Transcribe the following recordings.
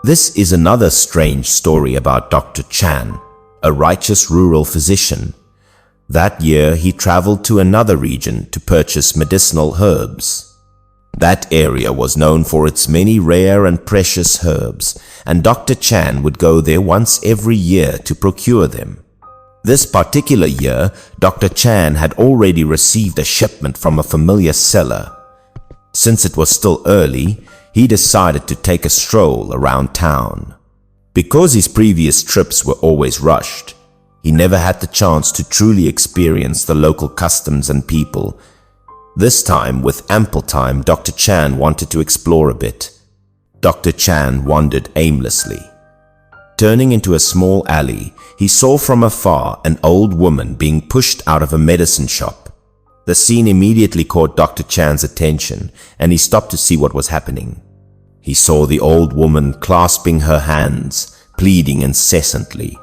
This is another strange story about Dr. Chan, a righteous rural physician. That year, he traveled to another region to purchase medicinal herbs. That area was known for its many rare and precious herbs, and Dr. Chan would go there once every year to procure them. This particular year, Dr. Chan had already received a shipment from a familiar seller. Since it was still early, he decided to take a stroll around town. Because his previous trips were always rushed, he never had the chance to truly experience the local customs and people. This time, with ample time, Dr. Chan wanted to explore a bit. Dr. Chan wandered aimlessly. Turning into a small alley, he saw from afar an old woman being pushed out of a medicine shop. The scene immediately caught Dr. Chan's attention, and he stopped to see what was happening. He saw the old woman clasping her hands, pleading incessantly.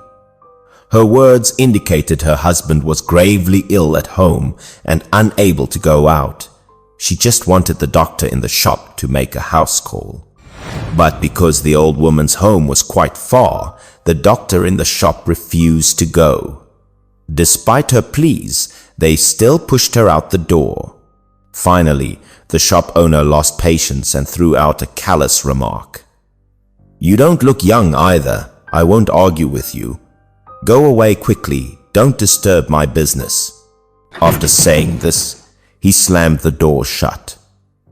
Her words indicated her husband was gravely ill at home and unable to go out. She just wanted the doctor in the shop to make a house call. But because the old woman's home was quite far, the doctor in the shop refused to go. Despite her pleas, they still pushed her out the door. Finally, the shop owner lost patience and threw out a callous remark. "You don't look young either. I won't argue with you. Go away quickly. Don't disturb my business." After saying this, he slammed the door shut.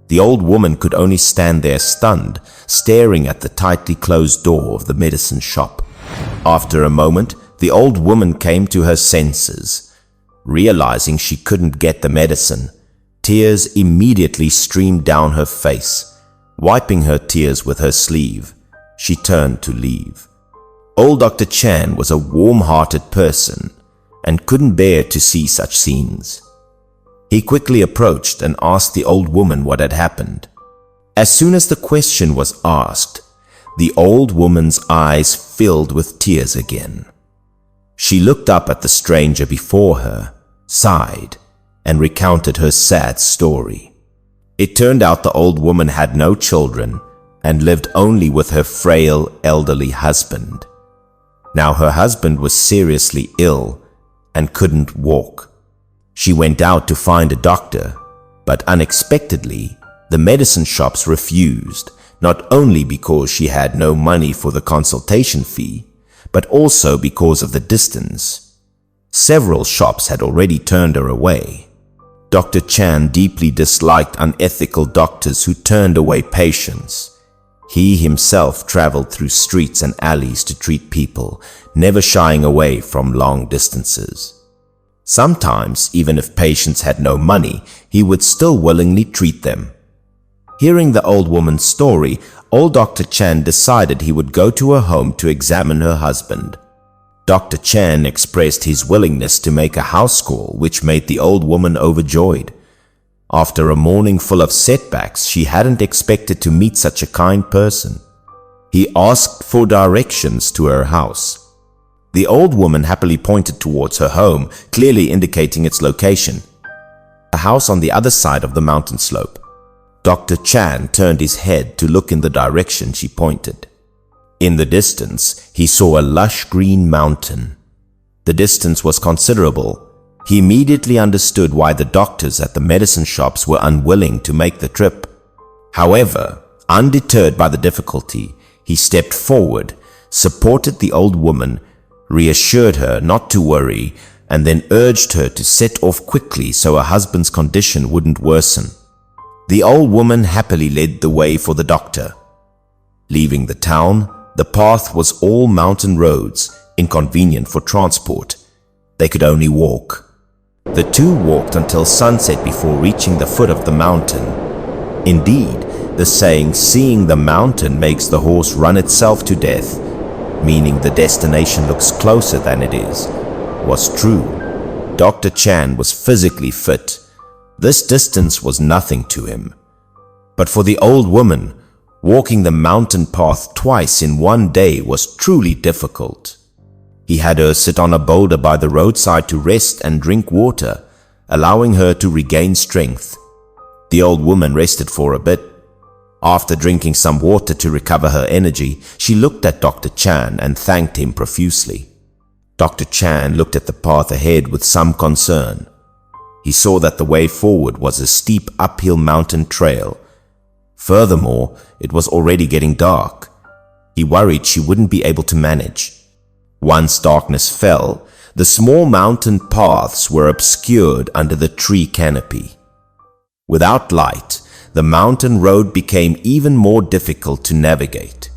The old woman could only stand there stunned, staring at the tightly closed door of the medicine shop. After a moment, the old woman came to her senses. Realizing she couldn't get the medicine, tears immediately streamed down her face. Wiping her tears with her sleeve, she turned to leave. Old Dr. Chan was a warm-hearted person and couldn't bear to see such scenes. He quickly approached and asked the old woman what had happened. As soon as the question was asked, the old woman's eyes filled with tears again. She looked up at the stranger before her, sighed, and recounted her sad story. It turned out the old woman had no children and lived only with her frail, elderly husband. Now her husband was seriously ill and couldn't walk. She went out to find a doctor, but unexpectedly, the medicine shops refused, not only because she had no money for the consultation fee, but also because of the distance. Several shops had already turned her away. Dr. Chan deeply disliked unethical doctors who turned away patients. He himself traveled through streets and alleys to treat people, never shying away from long distances. Sometimes, even if patients had no money, he would still willingly treat them. Hearing the old woman's story, old Dr. Chan decided he would go to her home to examine her husband. Dr. Chan expressed his willingness to make a house call, which made the old woman overjoyed. After a morning full of setbacks, she hadn't expected to meet such a kind person. He asked for directions to her house. The old woman happily pointed towards her home, clearly indicating its location. A house on the other side of the mountain slope. Dr. Chan turned his head to look in the direction she pointed. In the distance, he saw a lush green mountain. The distance was considerable. He immediately understood why the doctors at the medicine shops were unwilling to make the trip. However, undeterred by the difficulty, he stepped forward, supported the old woman, reassured her not to worry, and then urged her to set off quickly so her husband's condition wouldn't worsen. The old woman happily led the way for the doctor. Leaving the town, the path was all mountain roads, inconvenient for transport. They could only walk. The two walked until sunset before reaching the foot of the mountain. Indeed, the saying, "Seeing the mountain makes the horse run itself to death," meaning the destination looks closer than it is, was true. Dr. Chan was physically fit. This distance was nothing to him. But for the old woman, walking the mountain path twice in one day was truly difficult. He had her sit on a boulder by the roadside to rest and drink water, allowing her to regain strength. The old woman rested for a bit. After drinking some water to recover her energy, she looked at Dr. Chan and thanked him profusely. Dr. Chan looked at the path ahead with some concern. He saw that the way forward was a steep uphill mountain trail. Furthermore, it was already getting dark. He worried she wouldn't be able to manage. Once darkness fell, the small mountain paths were obscured under the tree canopy. Without light, the mountain road became even more difficult to navigate.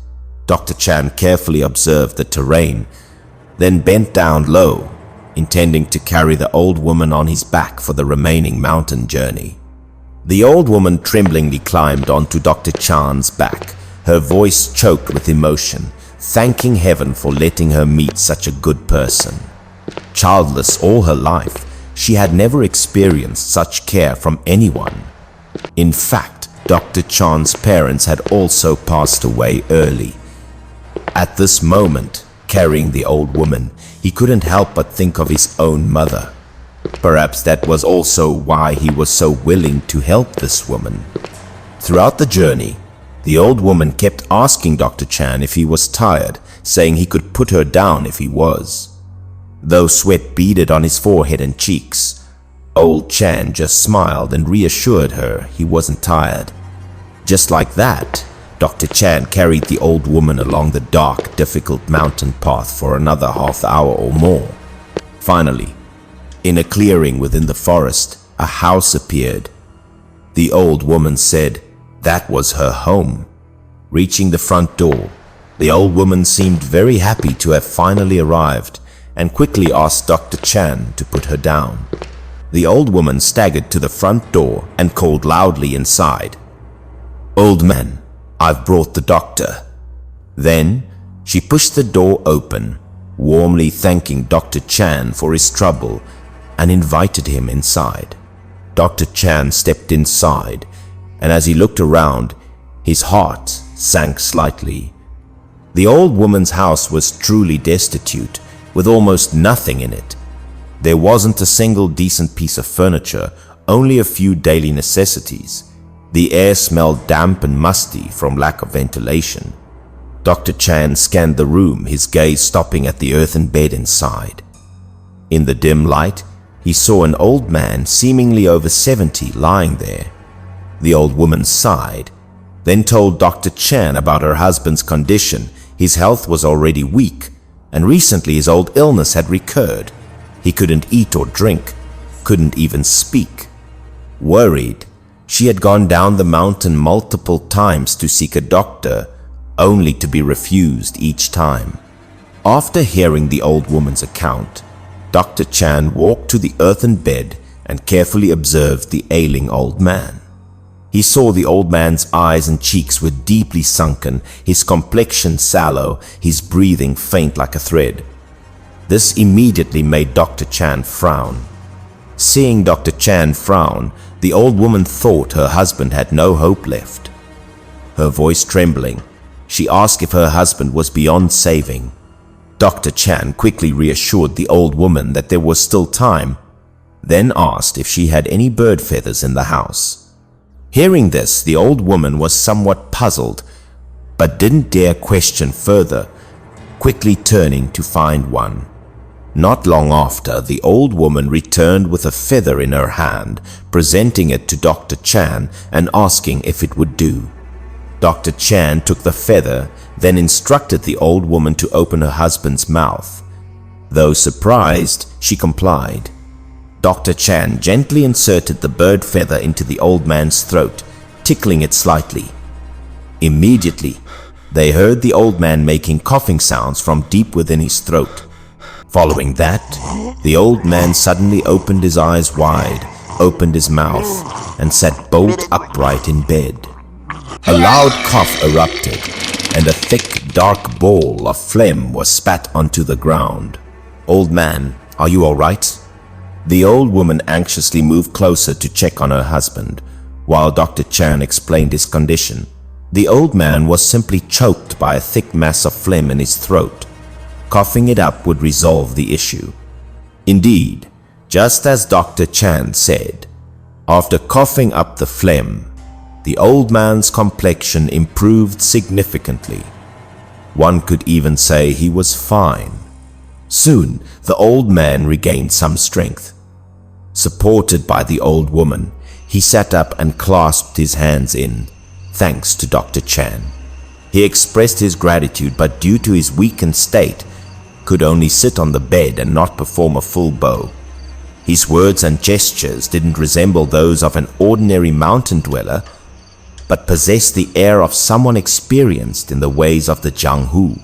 Dr. Chan carefully observed the terrain, then bent down low, intending to carry the old woman on his back for the remaining mountain journey. The old woman tremblingly climbed onto Dr. Chan's back, her voice choked with emotion, thanking heaven for letting her meet such a good person. Childless all her life, she had never experienced such care from anyone. In fact, Dr. Chan's parents had also passed away early. At this moment, carrying the old woman, he couldn't help but think of his own mother. Perhaps that was also why he was so willing to help this woman. Throughout the journey, the old woman kept asking Dr. Chan if he was tired, saying he could put her down if he was. Though sweat beaded on his forehead and cheeks, old Chan just smiled and reassured her he wasn't tired. Just like that, Dr. Chan carried the old woman along the dark, difficult mountain path for another half hour or more. Finally, in a clearing within the forest, a house appeared. The old woman said that was her home. Reaching the front door, the old woman seemed very happy to have finally arrived and quickly asked Dr. Chan to put her down. The old woman staggered to the front door and called loudly inside, "Old man, I've brought the doctor." Then she pushed the door open, warmly thanking Dr. Chan for his trouble and invited him inside. Dr. Chan stepped inside, and as he looked around, his heart sank slightly. The old woman's house was truly destitute, with almost nothing in it. There wasn't a single decent piece of furniture, only a few daily necessities. The air smelled damp and musty from lack of ventilation. Dr. Chan scanned the room, his gaze stopping at the earthen bed inside. In the dim light, he saw an old man seemingly over 70 lying there. The old woman sighed, then told Dr. Chan about her husband's condition. His health was already weak, and recently his old illness had recurred. He couldn't eat or drink, couldn't even speak. Worried, she had gone down the mountain multiple times to seek a doctor, only to be refused each time. After hearing the old woman's account, Dr. Chan walked to the earthen bed and carefully observed the ailing old man. He saw the old man's eyes and cheeks were deeply sunken, his complexion sallow, his breathing faint like a thread. This immediately made Dr. Chan frown. Seeing Dr. Chan frown, the old woman thought her husband had no hope left. Her voice trembling, she asked if her husband was beyond saving. Dr. Chan quickly reassured the old woman that there was still time, then asked if she had any bird feathers in the house. Hearing this, the old woman was somewhat puzzled, but didn't dare question further, quickly turning to find one. Not long after, the old woman returned with a feather in her hand, presenting it to Dr. Chan and asking if it would do. Dr. Chan took the feather, then instructed the old woman to open her husband's mouth. Though surprised, she complied. Dr. Chan gently inserted the bird feather into the old man's throat, tickling it slightly. Immediately, they heard the old man making coughing sounds from deep within his throat. Following that, the old man suddenly opened his eyes wide, opened his mouth, and sat bolt upright in bed. A loud cough erupted, and a thick, dark ball of phlegm was spat onto the ground. "Old man, are you all right?" The old woman anxiously moved closer to check on her husband, while Dr. Chan explained his condition. The old man was simply choked by a thick mass of phlegm in his throat. Coughing it up would resolve the issue. Indeed, just as Dr. Chan said, after coughing up the phlegm, the old man's complexion improved significantly. One could even say he was fine. Soon, the old man regained some strength. Supported by the old woman, he sat up and clasped his hands in, thanks to Dr. Chan. He expressed his gratitude, but due to his weakened state, could only sit on the bed and not perform a full bow. His words and gestures didn't resemble those of an ordinary mountain dweller, but possessed the air of someone experienced in the ways of the Jianghu.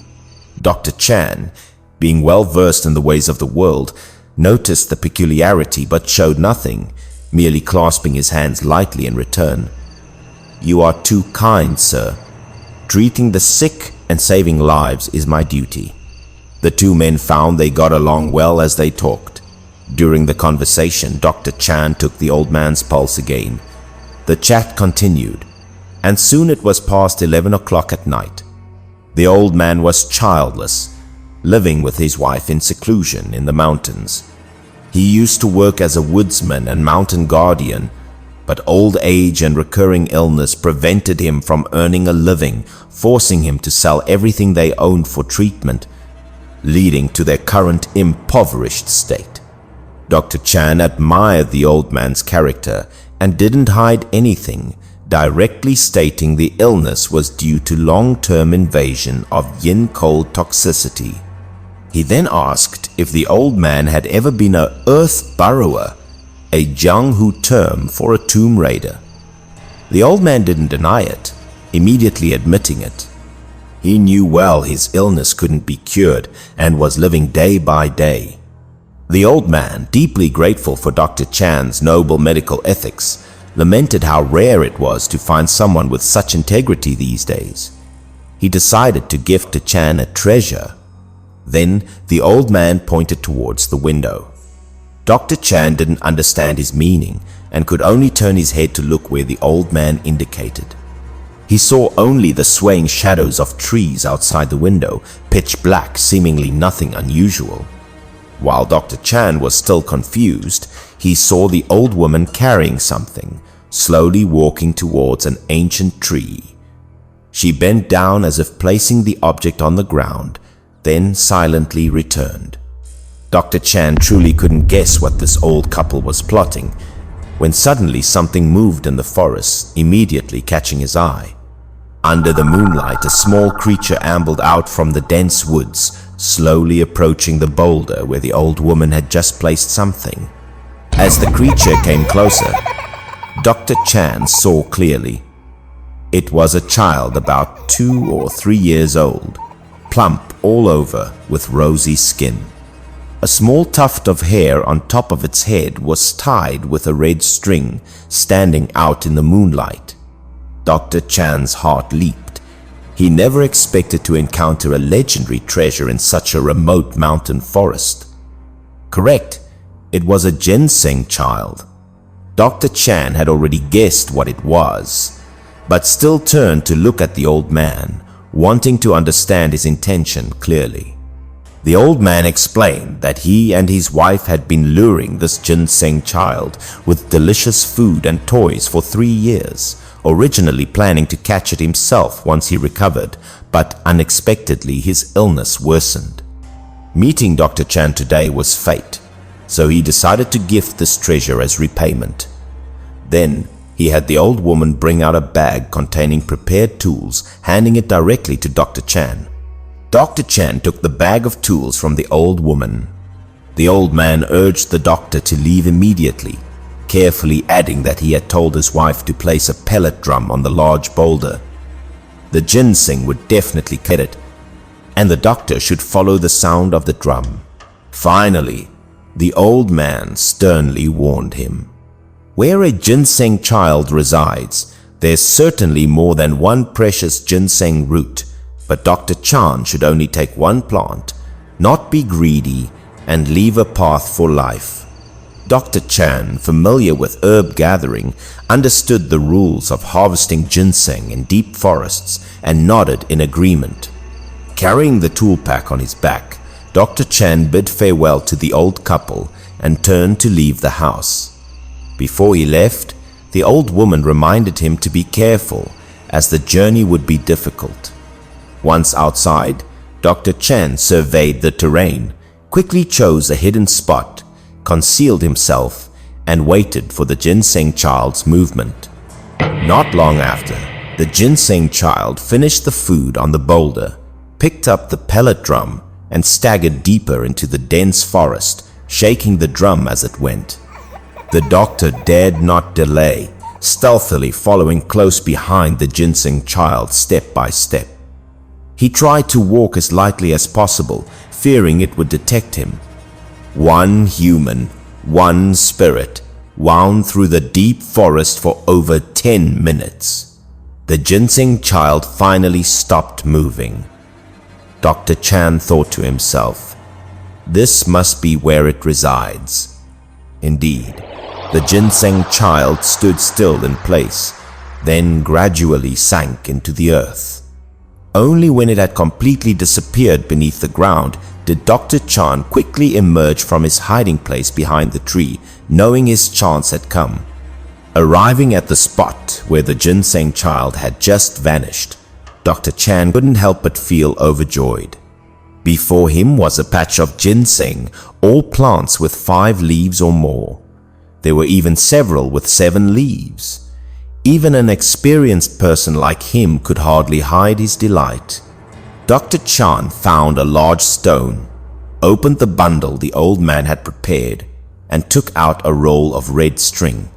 Dr. Chan, being well versed in the ways of the world, noticed the peculiarity but showed nothing, merely clasping his hands lightly in return. "You are too kind, sir. Treating the sick and saving lives is my duty." The two men found they got along well as they talked. During the conversation, Dr. Chan took the old man's pulse again. The chat continued, and soon it was past 11 o'clock at night. The old man was childless, living with his wife in seclusion in the mountains. He used to work as a woodsman and mountain guardian, but old age and recurring illness prevented him from earning a living, forcing him to sell everything they owned for treatment, leading to their current impoverished state. Dr. Chan admired the old man's character and didn't hide anything, directly stating the illness was due to long-term invasion of yin-cold toxicity. He then asked if the old man had ever been an earth burrower, a Jianghu term for a tomb raider. The old man didn't deny it, immediately admitting it. He knew well his illness couldn't be cured and was living day by day. The old man, deeply grateful for Dr. Chan's noble medical ethics, lamented how rare it was to find someone with such integrity these days. He decided to gift to Chan a treasure. Then the old man pointed towards the window. Dr. Chan didn't understand his meaning and could only turn his head to look where the old man indicated. He saw only the swaying shadows of trees outside the window, pitch black, seemingly nothing unusual. While Dr. Chan was still confused, he saw the old woman carrying something, slowly walking towards an ancient tree. She bent down as if placing the object on the ground, then silently returned. Dr. Chan truly couldn't guess what this old couple was plotting, when suddenly something moved in the forest, immediately catching his eye. Under the moonlight, a small creature ambled out from the dense woods, slowly approaching the boulder where the old woman had just placed something. As the creature came closer, Dr. Chan saw clearly. It was a child about 2 or 3 years old, plump all over with rosy skin. A small tuft of hair on top of its head was tied with a red string, standing out in the moonlight. Dr. Chan's heart leaped. He never expected to encounter a legendary treasure in such a remote mountain forest. Correct, it was a ginseng child. Dr. Chan had already guessed what it was, but still turned to look at the old man, wanting to understand his intention clearly. The old man explained that he and his wife had been luring this ginseng child with delicious food and toys for 3 years, originally planning to catch it himself once he recovered, but unexpectedly his illness worsened. Meeting Dr. Chan today was fate, so he decided to gift this treasure as repayment. Then he had the old woman bring out a bag containing prepared tools, handing it directly to Dr. Chan. Dr. Chan took the bag of tools from the old woman. The old man urged the doctor to leave immediately, carefully adding that he had told his wife to place a pellet drum on the large boulder. The ginseng would definitely kill it, and the doctor should follow the sound of the drum. Finally, the old man sternly warned him. Where a ginseng child resides, there's certainly more than one precious ginseng root, but Dr. Chan should only take one plant, not be greedy, and leave a path for life. Dr. Chan, familiar with herb gathering, understood the rules of harvesting ginseng in deep forests and nodded in agreement. Carrying the tool pack on his back, Dr. Chan bid farewell to the old couple and turned to leave the house. Before he left, The old woman reminded him to be careful, as the journey would be difficult. Once outside, Dr. Chan surveyed the terrain, quickly chose a hidden spot, concealed himself, and waited for the ginseng child's movement. Not long after, the ginseng child finished the food on the boulder, picked up the pellet drum, and staggered deeper into the dense forest, shaking the drum as it went. The doctor dared not delay, stealthily following close behind the ginseng child step by step. He tried to walk as lightly as possible, fearing it would detect him. One human, one spirit, wound through the deep forest for over 10 minutes. The ginseng child finally stopped moving. Dr. Chan thought to himself, "This must be where it resides." Indeed, the ginseng child stood still in place, then gradually sank into the earth. Only when it had completely disappeared beneath the ground did Dr. Chan quickly emerge from his hiding place behind the tree, knowing his chance had come. Arriving at the spot where the ginseng child had just vanished, Dr. Chan couldn't help but feel overjoyed. Before him was a patch of ginseng, all plants with 5 leaves or more. There were even several with 7 leaves. Even an experienced person like him could hardly hide his delight. Dr. Chan found a large stone, opened the bundle the old man had prepared, and took out a roll of red string.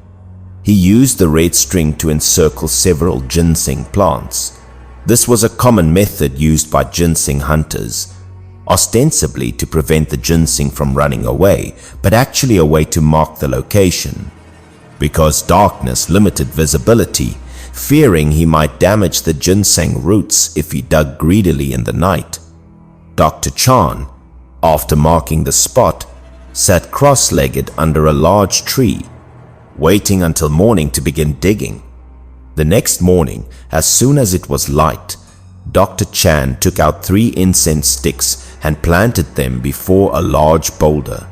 He used the red string to encircle several ginseng plants. This was a common method used by ginseng hunters, ostensibly to prevent the ginseng from running away, but actually a way to mark the location. Because darkness limited visibility, fearing he might damage the ginseng roots if he dug greedily in the night, Dr. Chan, after marking the spot, sat cross-legged under a large tree, waiting until morning to begin digging. The next morning, as soon as it was light, Dr. Chan took out 3 incense sticks and planted them before a large boulder.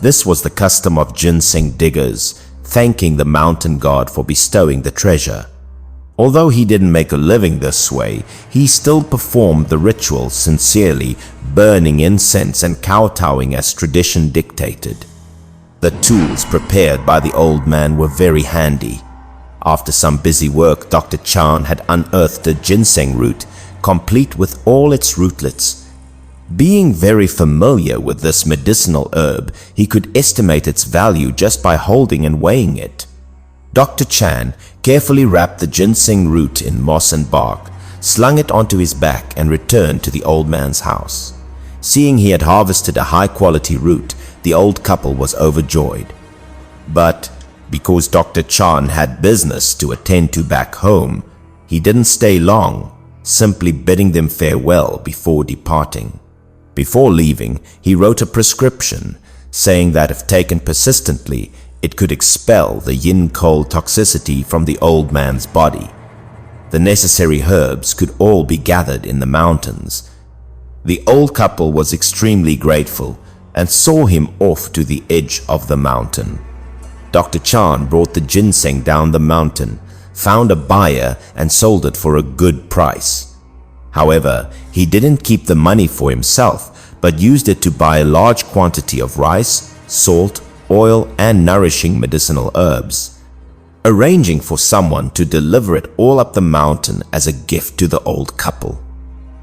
This was the custom of ginseng diggers, thanking the mountain god for bestowing the treasure. Although he didn't make a living this way, he still performed the ritual sincerely, burning incense and kowtowing as tradition dictated. The tools prepared by the old man were very handy. After some busy work, Dr. Chan had unearthed a ginseng root, complete with all its rootlets. Being very familiar with this medicinal herb, he could estimate its value just by holding and weighing it. Dr. Chan carefully wrapped the ginseng root in moss and bark, slung it onto his back, and returned to the old man's house. Seeing he had harvested a high-quality root, the old couple was overjoyed. But because Dr. Chan had business to attend to back home, he didn't stay long, simply bidding them farewell before departing. Before leaving, he wrote a prescription, saying that if taken persistently, it could expel the yin-coal toxicity from the old man's body. The necessary herbs could all be gathered in the mountains. The old couple was extremely grateful and saw him off to the edge of the mountain. Dr. Chan brought the ginseng down the mountain, found a buyer, and sold it for a good price. However, he didn't keep the money for himself, but used it to buy a large quantity of rice, salt, oil, and nourishing medicinal herbs, arranging for someone to deliver it all up the mountain as a gift to the old couple.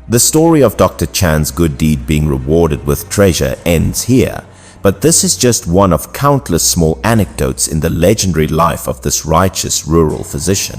The story of Dr. Chan's good deed being rewarded with treasure ends here, but this is just one of countless small anecdotes in the legendary life of this righteous rural physician.